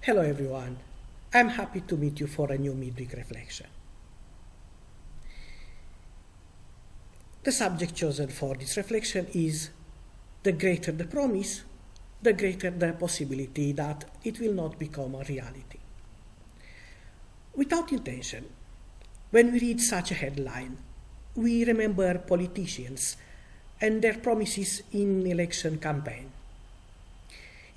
Hello everyone, I'm happy to meet you for a new midweek reflection. The subject chosen for this reflection is the greater the promise, the greater the possibility that it will not become a reality. Without intention, when we read such a headline, we remember politicians and their promises in election campaign.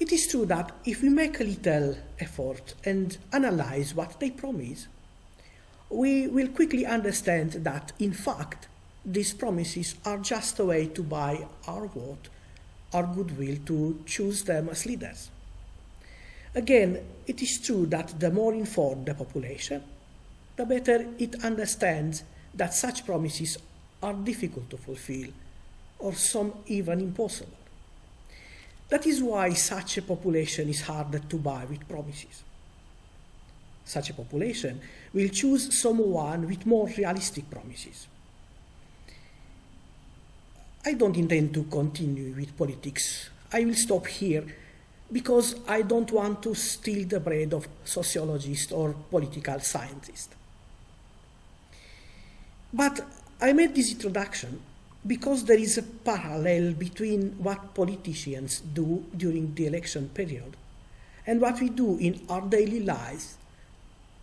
It is true that if we make a little effort and analyze what they promise, we will quickly understand that, in fact, these promises are just a way to buy our vote, our goodwill to choose them as leaders. Again, it is true that the more informed the population, the better it understands that such promises are difficult to fulfill, or some even impossible. That is why such a population is harder to buy with promises. Such a population will choose someone with more realistic promises. I don't intend to continue with politics. I will stop here because I don't want to steal the bread of sociologists or political scientists. But I made this introduction because there is a parallel between what politicians do during the election period and what we do in our daily lives,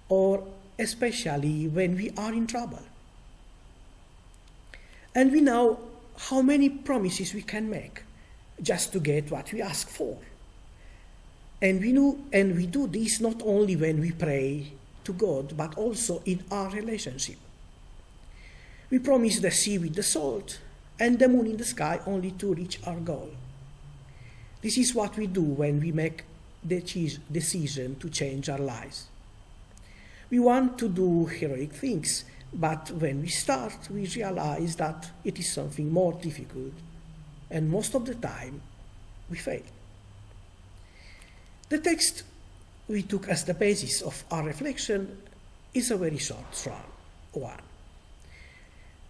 or especially when we are in trouble. And we know how many promises we can make just to get what we ask for. And we do this not only when we pray to God, but also in our relationship. We promise the sea with the salt and the moon in the sky only to reach our goal. This is what we do when we make the decision to change our lives. We want to do heroic things, but when we start, we realize that it is something more difficult, and most of the time, we fail. The text we took as the basis of our reflection is a very short one.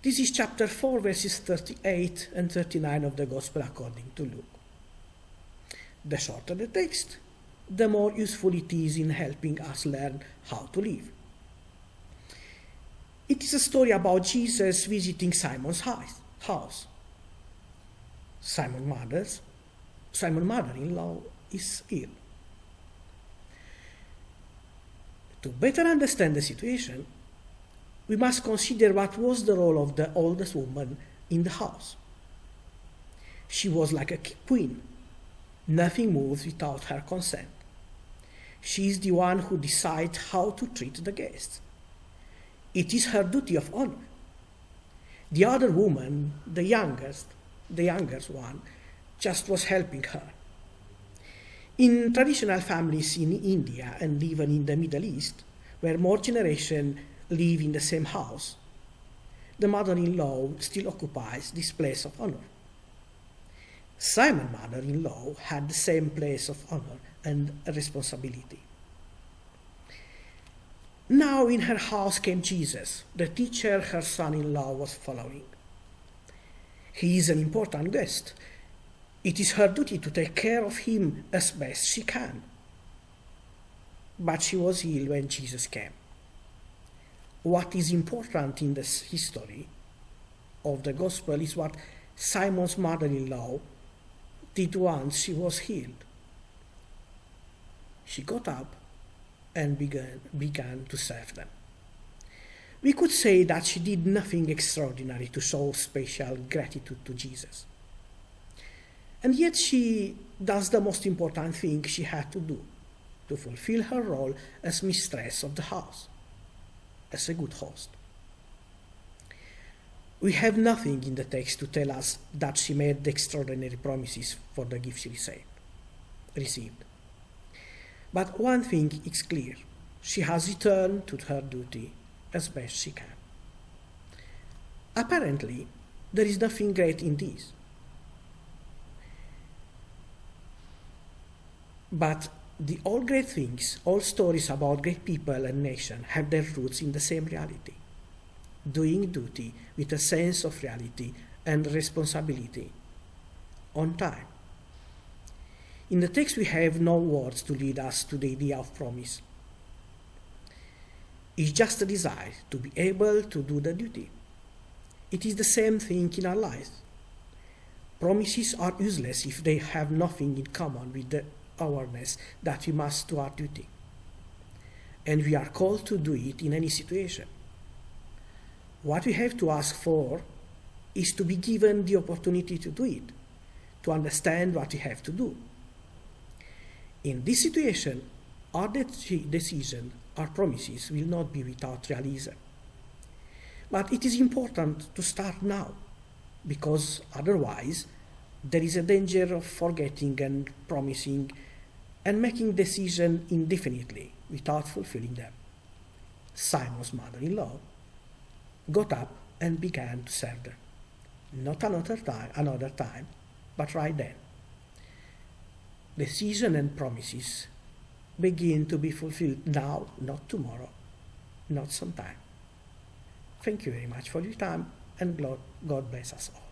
This is chapter 4, verses 38 and 39 of the Gospel according to Luke. The shorter the text, the more useful it is in helping us learn how to live. It is a story about Jesus visiting Simon's house. Simon's mother-in-law is ill. To better understand the situation, we must consider what was the role of the oldest woman in the house. She was like a queen. Nothing moves without her consent. She is the one who decides how to treat the guests. It is her duty of honor. The other woman, the youngest one, just was helping her. In traditional families in India and even in the Middle East, where more generations live in the same house, the mother-in-law still occupies this place of honor. Simon's mother-in-law had the same place of honor and responsibility. Now in her house came Jesus, the teacher her son-in-law was following. He is an important guest. It is her duty to take care of him as best she can. But she was ill when Jesus came. What is important in this history of the gospel is what Simon's mother-in-law did once she was healed. She got up and began to serve them. We could say that she did nothing extraordinary to show special gratitude to Jesus. And yet she does the most important thing she had to do, to fulfill her role as mistress of the house, as a good host. We have nothing in the text to tell us that she made extraordinary promises for the gift she received. But one thing is clear: she has returned to her duty as best she can. Apparently, there is nothing great in this. But all great things, all stories about great people and nations have their roots in the same reality: doing duty with a sense of reality and responsibility, on time. In the text we have no words to lead us to the idea of promise. It's just a desire to be able to do the duty. It is the same thing in our lives. Promises are useless if they have nothing in common with the awareness that we must do our duty. And we are called to do it in any situation. What we have to ask for is to be given the opportunity to do it, to understand what we have to do. In this situation, our decision, our promises will not be without realism. But it is important to start now, because otherwise there is a danger of forgetting and promising and making decisions indefinitely without fulfilling them. Simon's mother-in-law got up and began to serve them. Not another time, but right then. Decision and promises begin to be fulfilled now, not tomorrow, not sometime. Thank you very much for your time, and God bless us all.